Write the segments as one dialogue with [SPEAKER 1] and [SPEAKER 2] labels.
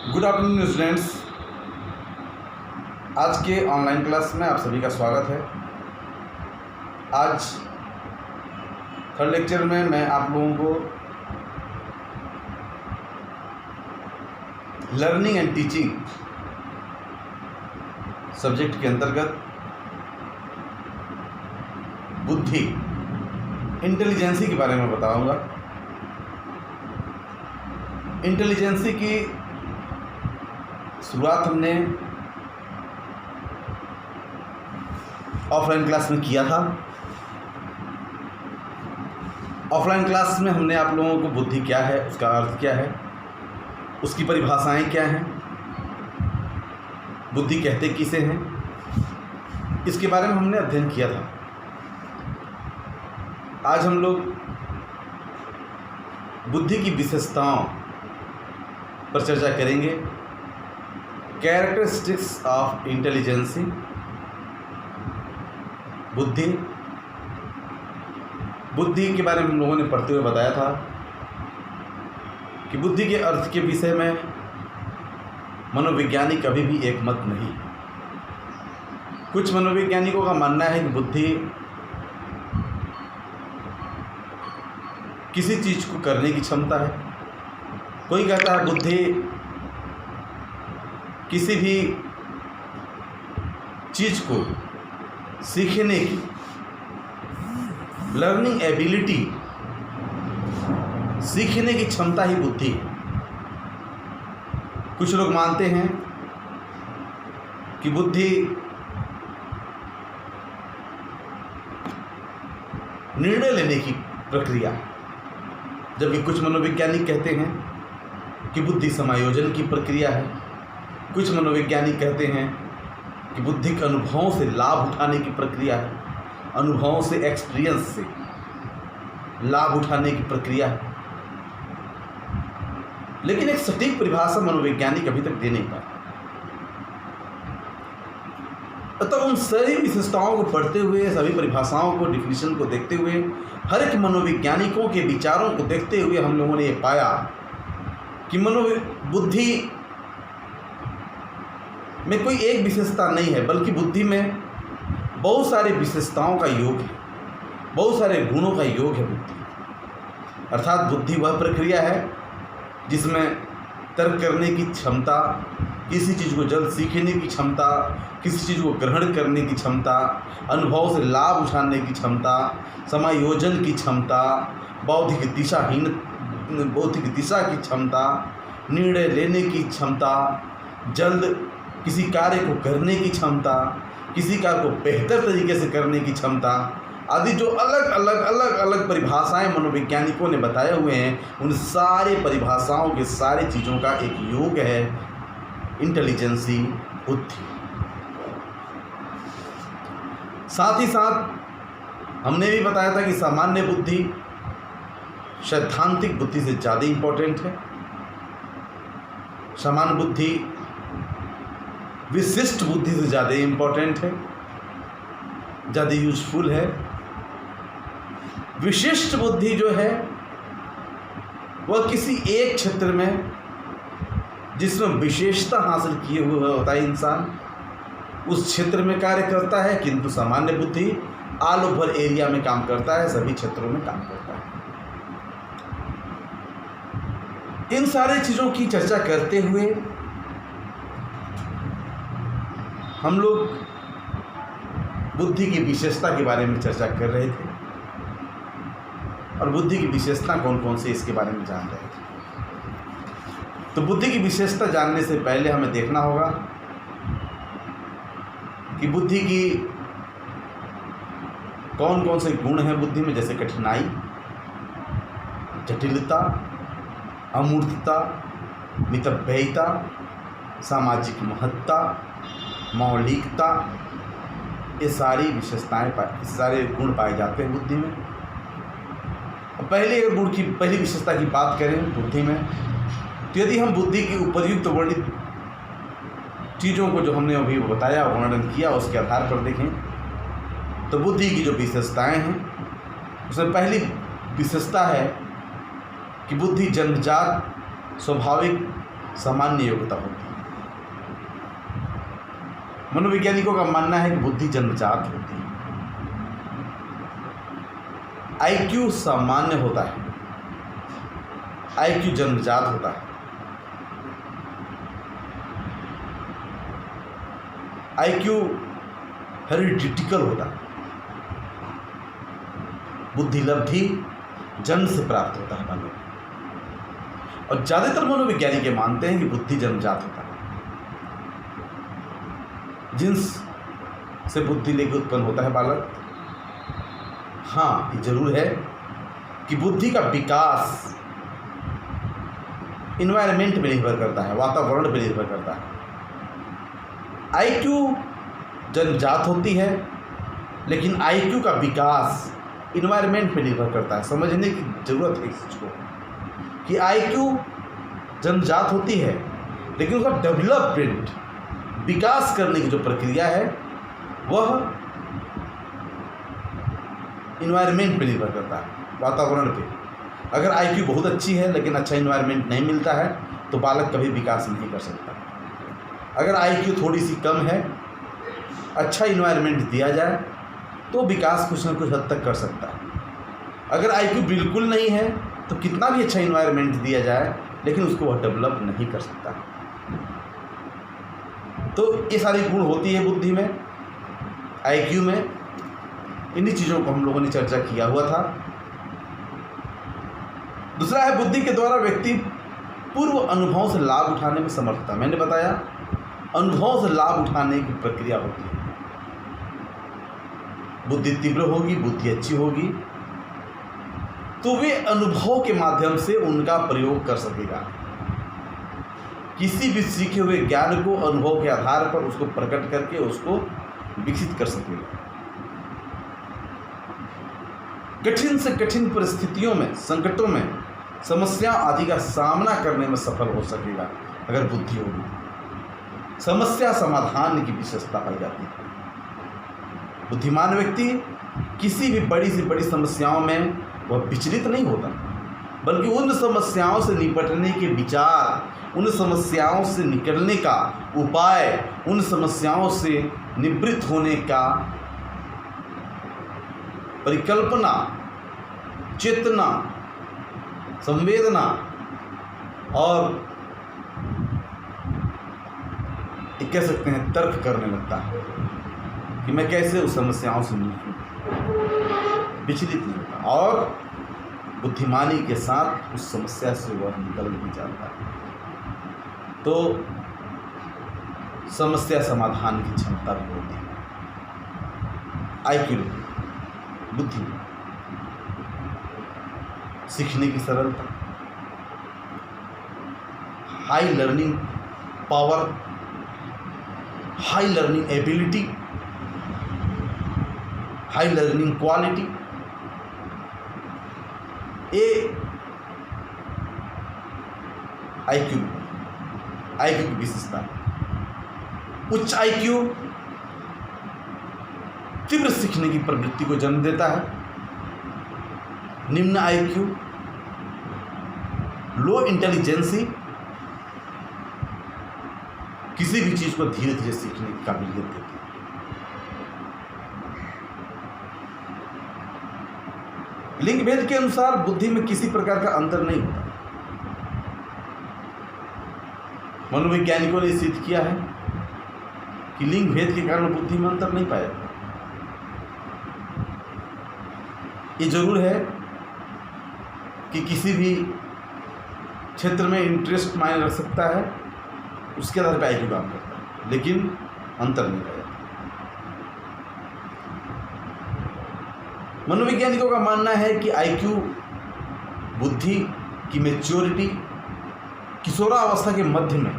[SPEAKER 1] Good afternoon students. आज के online class में आप सभी का स्वागत है। आज थर्ड लेक्चर में मैं आप लोगों को लर्निंग एंड टीचिंग सब्जेक्ट के अंतर्गत बुद्धि इंटेलिजेंसी के बारे में बताऊंगा। इंटेलिजेंसी की शुरुआत हमने ऑफलाइन क्लास में किया था। ऑफलाइन क्लास में हमने आप लोगों को बुद्धि क्या है, उसका अर्थ क्या है, उसकी परिभाषाएं क्या हैं, बुद्धि कहते किसे हैं, इसके बारे में हमने अध्ययन किया था। आज हम लोग बुद्धि की विशेषताओं पर चर्चा करेंगे। कैरेक्टरिस्टिक्स ऑफ इंटेलिजेंसी, बुद्धि के बारे में हम लोगों ने पढ़ते हुए बताया था कि बुद्धि के अर्थ के विषय में मनोवैज्ञानिक कभी भी एक मत नहीं। कुछ मनोवैज्ञानिकों का मानना है कि बुद्धि किसी चीज़ को करने की क्षमता है। कोई कहता है बुद्धि किसी भी चीज़ को सीखने की, लर्निंग एबिलिटी, सीखने की क्षमता ही बुद्धि है। कुछ लोग मानते हैं कि बुद्धि निर्णय लेने की प्रक्रिया है, जबकि कुछ मनोवैज्ञानिक कहते हैं कि बुद्धि समायोजन की प्रक्रिया है। कुछ मनोवैज्ञानिक कहते हैं कि बुद्धि के अनुभवों से लाभ उठाने की प्रक्रिया है, अनुभवों से, एक्सपीरियंस से लाभ उठाने की प्रक्रिया है। लेकिन एक सटीक परिभाषा मनोवैज्ञानिक अभी तक दे नहीं पाए। अतः उन सभी विशेषताओं को पढ़ते हुए, सभी परिभाषाओं को, डिफिनीशन को देखते हुए, हर एक मनोवैज्ञानिकों के विचारों को देखते हुए हम लोगों ने ये पाया कि बुद्धि में कोई एक विशेषता नहीं है, बल्कि बुद्धि में बहुत सारी विशेषताओं का योग है, बहुत सारे गुणों का योग है बुद्धि। अर्थात बुद्धि वह प्रक्रिया है जिसमें तर्क करने की क्षमता, किसी चीज़ को जल्द सीखने की क्षमता, किसी चीज़ को ग्रहण करने की क्षमता, अनुभव से लाभ उठाने की क्षमता, समायोजन की क्षमता, बौद्धिक दिशा की क्षमता, निर्णय लेने की क्षमता, जल्द किसी कार्य को करने की क्षमता, किसी कार्य को बेहतर तरीके से करने की क्षमता आदि जो अलग अलग परिभाषाएं मनोवैज्ञानिकों ने बताए हुए हैं, उन सारे परिभाषाओं के सारी चीज़ों का एक योग है इंटेलिजेंसी, बुद्धि। साथ ही साथ हमने भी बताया था कि सामान्य बुद्धि सैद्धांतिक बुद्धि से ज़्यादा इम्पोर्टेंट है। सामान्य बुद्धि विशिष्ट बुद्धि से ज़्यादा इम्पोर्टेंट है, ज़्यादा यूजफुल है। विशिष्ट बुद्धि जो है वह किसी एक क्षेत्र में जिसमें विशेषता हासिल किए हुए होता है इंसान, उस क्षेत्र में कार्य करता है। किंतु सामान्य बुद्धि ऑल ओवर एरिया में काम करता है, सभी क्षेत्रों में काम करता है। इन सारी चीज़ों की चर्चा करते हुए हम लोग बुद्धि की विशेषता के बारे में चर्चा कर रहे थे और बुद्धि की विशेषता कौन कौन सी इसके बारे में जान रहे थे। तो बुद्धि की विशेषता जानने से पहले हमें देखना होगा कि बुद्धि की कौन कौन से गुण हैं बुद्धि में, जैसे कठिनाई, जटिलता, अमूर्तता, मितव्ययिता, सामाजिक महत्ता, मौलिकता, ये सारी विशेषताएं सारे गुण पाए जाते हैं बुद्धि में। पहली विशेषता की बात करें बुद्धि में, तो यदि हम बुद्धि की उपर्युक्त वर्णित चीज़ों को जो हमने अभी बताया, वर्णन किया, उसके आधार पर देखें तो बुद्धि की जो विशेषताएं हैं, उसमें पहली विशेषता है कि बुद्धि जन्मजात, स्वाभाविक सामान्य योग्यता होती है। मनोवैज्ञानिकों का मानना है कि बुद्धि जन्मजात होती है। आईक्यू सामान्य होता है, आईक्यू जन्मजात होता है। आईक्यू हेरिडिटिकल होता है। बुद्धि लब्धि जन्म से प्राप्त होता है मानव, और ज्यादातर मनोवैज्ञानिक मानते हैं कि बुद्धि जन्मजात होता है। जिन्स से बुद्धि लेकर उत्पन्न होता है बालक। हाँ, ये जरूर है कि बुद्धि का विकास इन्वायरमेंट पे निर्भर करता है, वातावरण पे निर्भर करता है। आईक्यू जन्मजात होती है, लेकिन आईक्यू का विकास इन्वायरमेंट पे निर्भर करता है। समझने की जरूरत है इस चीज को कि आईक्यू जन्मजात होती है, लेकिन उसका डेवलपमेंट, विकास करने की जो प्रक्रिया है वह इन्वायरमेंट पे निर्भर करता है, वातावरण पे। अगर आईक्यू बहुत अच्छी है लेकिन अच्छा इन्वायरमेंट नहीं मिलता है तो बालक कभी विकास नहीं कर सकता। अगर आईक्यू थोड़ी सी कम है, अच्छा इन्वायरमेंट दिया जाए तो विकास कुछ न कुछ हद तक कर सकता है। अगर आईक्यू बिल्कुल नहीं है तो कितना भी अच्छा इन्वायरमेंट दिया जाए लेकिन उसको वह डेवलप नहीं कर सकता। तो ये सारी गुण होती है बुद्धि में, आईक्यू में। इन्हीं चीज़ों को हम लोगों ने चर्चा किया हुआ था। दूसरा है, बुद्धि के द्वारा व्यक्ति पूर्व अनुभवों से लाभ उठाने में समर्थ था। मैंने बताया अनुभवों से लाभ उठाने की प्रक्रिया होती है। बुद्धि तीव्र होगी, बुद्धि अच्छी होगी तो वे अनुभव के माध्यम से उनका प्रयोग कर सकेगा। किसी भी सीखे हुए ज्ञान को अनुभव के आधार पर उसको प्रकट करके उसको विकसित कर सकेगा। कठिन से कठिन परिस्थितियों में, संकटों में, समस्या आदि का सामना करने में सफल हो सकेगा अगर बुद्धि होगी। समस्या समाधान की विशेषता पाई जाती है। बुद्धिमान व्यक्ति किसी भी बड़ी से बड़ी समस्याओं में वह विचलित नहीं होता, बल्कि उन समस्याओं से निपटने के विचार, उन समस्याओं से निकलने का उपाय, उन समस्याओं से निवृत्त होने का परिकल्पना, चेतना, संवेदना और कह सकते हैं तर्क करने लगता है कि मैं कैसे उस समस्याओं से निकलूं। विचलित नहीं होता और बुद्धिमानी के साथ उस समस्या से वह निकल भी जाता है। तो समस्या समाधान की क्षमता भी होती है। आईक्यू, बुद्धि, सीखने की सरलता, high learning power, high learning ability, high learning quality, ये आईक्यू की विशेषता है। उच्च आईक्यू तीव्र सीखने की प्रवृत्ति को जन्म देता है। निम्न आईक्यू लो इंटेलिजेंसी किसी भी चीज को धीरे धीरे सीखने की काबिलियत देती है। लिंग भेद के अनुसार बुद्धि में किसी प्रकार का अंतर नहीं होता। मनोवैज्ञानिकों ने सिद्ध किया है कि लिंग भेद के कारण बुद्धि में अंतर नहीं पाया। ये जरूर है कि किसी भी क्षेत्र में इंटरेस्ट मायने रख सकता है, उसके आधार पर आईक्यू काम करता है, लेकिन अंतर नहीं पाया। मनोवैज्ञानिकों का मानना है कि आईक्यू बुद्धि की मैच्योरिटी किशोरावस्था के मध्य में,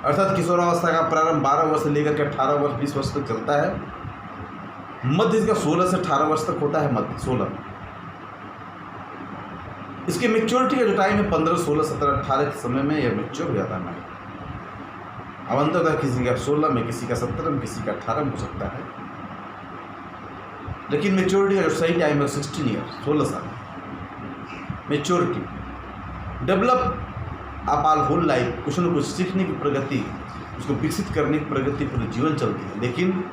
[SPEAKER 1] अर्थात किशोरावस्था का प्रारंभ 12 वर्ष से लेकर के 18 वर्ष 20 वर्ष तक चलता है। मध्य इसका 16 से 18 वर्ष तक होता है। मध्य 16। इसके मैच्योरिटी का जो टाइम है 15, 16, 17, 18 के समय में यह मैच्योर हो जाता है। अब अंतर किसी का 16 में, किसी का 17 में, किसी का 18 में हो सकता है, लेकिन मैच्योरिटी का जो सही टाइम है 16 ईयर, 16 साल। मैच्योरिटी डेवलप आपाल होल लाइफ कुछ न कुछ सीखने की प्रगति, उसको विकसित करने की प्रगति पूरे जीवन चलती है, लेकिन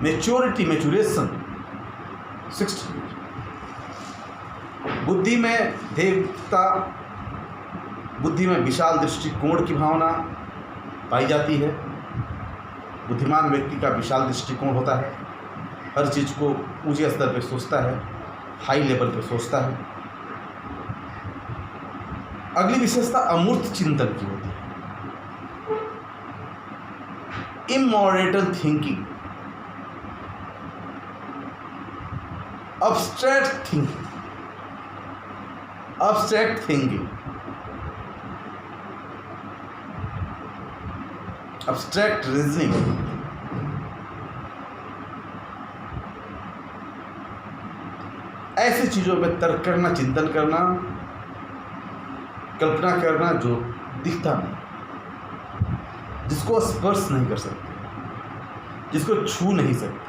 [SPEAKER 1] मैच्योरेशन 60 बुद्धि में देवता, बुद्धि में विशाल दृष्टिकोण की भावना पाई जाती है। बुद्धिमान व्यक्ति का विशाल दृष्टिकोण होता है, हर चीज़ को ऊंचे स्तर पर सोचता है, हाई लेवल पर सोचता है। अगली विशेषता अमूर्त चिंतन की होती है, इमोरेटल thinking, abstract thinking, abstract reasoning, ऐसी चीज़ों पे तर्क करना, चिंतन करना, कल्पना करना जो दिखता नहीं, जिसको स्पर्श नहीं कर सकते, जिसको छू नहीं सकते,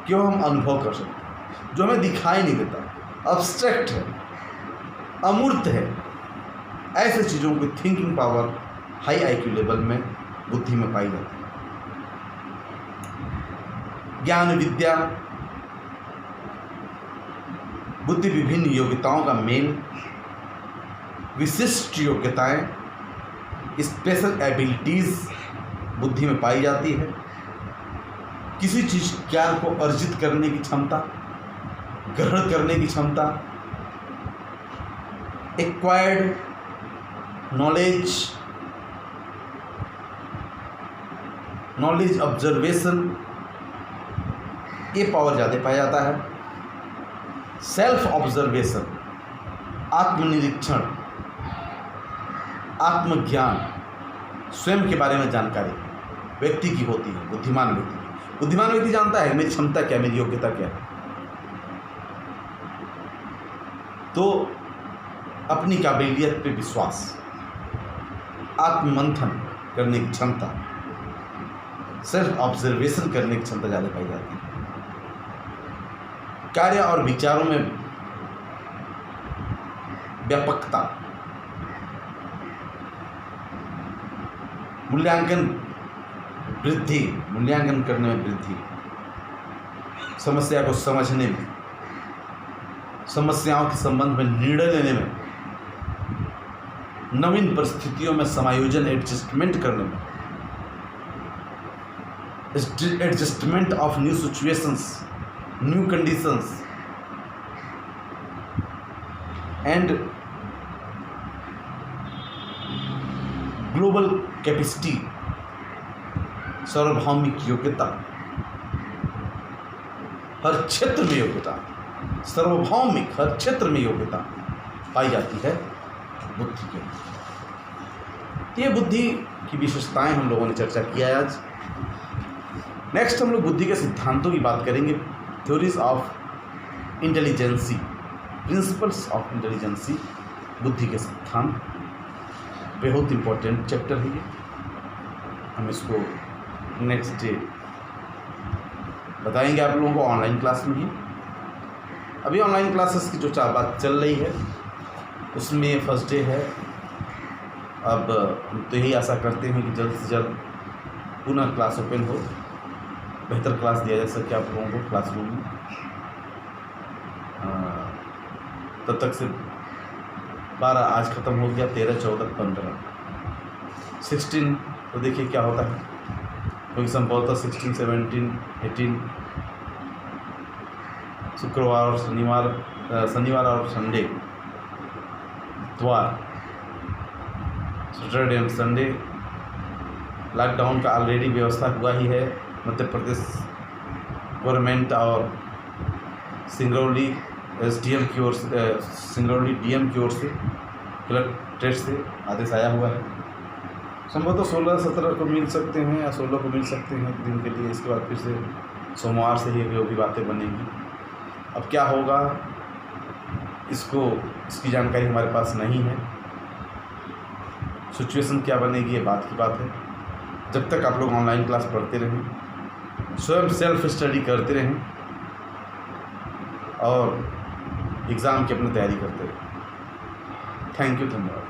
[SPEAKER 1] क्यों हम अनुभव कर सकते, जो हमें दिखाई नहीं देता, अब्स्ट्रैक्ट है, अमूर्त है। ऐसे चीज़ों की thinking power high IQ level में बुद्धि में पाई जाती है। ज्ञान विद्या, बुद्धि विभिन्न योग्यताओं का मेल, विशिष्ट योग्यताएं, स्पेशल एबिलिटीज़ बुद्धि में पाई जाती है। किसी चीज़ ज्ञान को अर्जित करने की क्षमता, ग्रहण करने की क्षमता, एक्वायर्ड नॉलेज ऑब्जर्वेशन, ये पावर ज़्यादा पाया जाता है। सेल्फ ऑब्जर्वेशन, आत्मनिरीक्षण, आत्मज्ञान, स्वयं के बारे में जानकारी व्यक्ति की होती है, बुद्धिमान व्यक्ति जानता है मेरी क्षमता क्या, मेरी योग्यता क्या है। तो अपनी काबिलियत पे विश्वास, आत्ममंथन करने की क्षमता, सेल्फ ऑब्जर्वेशन करने की क्षमता ज़्यादा पाई जाती है। कार्य और विचारों में व्यापकता, मूल्यांकन करने में वृद्धि, समस्या को समझने में, समस्याओं के संबंध में निर्णय लेने में, नवीन परिस्थितियों में समायोजन, एडजस्टमेंट करने में, adjustment of new situations, new conditions and global capacity, सार्वभौमिक योग्यता, हर क्षेत्र में योग्यता, सार्वभौमिक हर क्षेत्र में योग्यता पाई जाती है बुद्धि के। ये बुद्धि की विशेषताएं हम लोगों ने चर्चा किया है आज। नेक्स्ट हम लोग बुद्धि के सिद्धांतों की बात करेंगे। Theories of intelligence, principles of intelligence, बुद्धि के सिद्धांत, बहुत इंपॉर्टेंट चैप्टर है ये। हम इसको नेक्स्ट डे बताएंगे आप लोगों को ऑनलाइन क्लास में ही। अभी ऑनलाइन क्लासेस की जो बात चल रही है उसमें फर्स्ट डे है। अब हम तो यही आशा करते हैं कि जल्द से जल्द पुनः क्लास ओपन हो, बेहतर क्लास दिया जा सके आप लोगों को क्लासरूम में। तब तक से 12 आज ख़त्म हो गया, 13, 14, 15, 16 तो देखिए क्या होता है, क्योंकि संभवतः 16, 17, 18 शुक्रवार और शनिवार और संडे, इतवार, सैटरडे एंड संडे लॉकडाउन का ऑलरेडी व्यवस्था हुआ ही है। मध्य प्रदेश गवर्नमेंट और सिंगरौली एसडीएम की ओर से, सिंगरौली डीएम की ओर से, कलेक्ट्रेट से आदेश आया हुआ है। संभवतः 16, 17 को मिल सकते हैं या 16 को मिल सकते हैं दिन के लिए। इसके बाद फिर से सोमवार से ही जो भी बातें बनेंगी। अब क्या होगा इसकी जानकारी हमारे पास नहीं है। सिचुएशन क्या बनेगी ये बात की बात है। जब तक आप लोग ऑनलाइन क्लास पढ़ते रहें, स्वयं सेल्फ स्टडी करते रहें और एग्ज़ाम की अपनी तैयारी करते रहें। थैंक यू, धन्यवाद।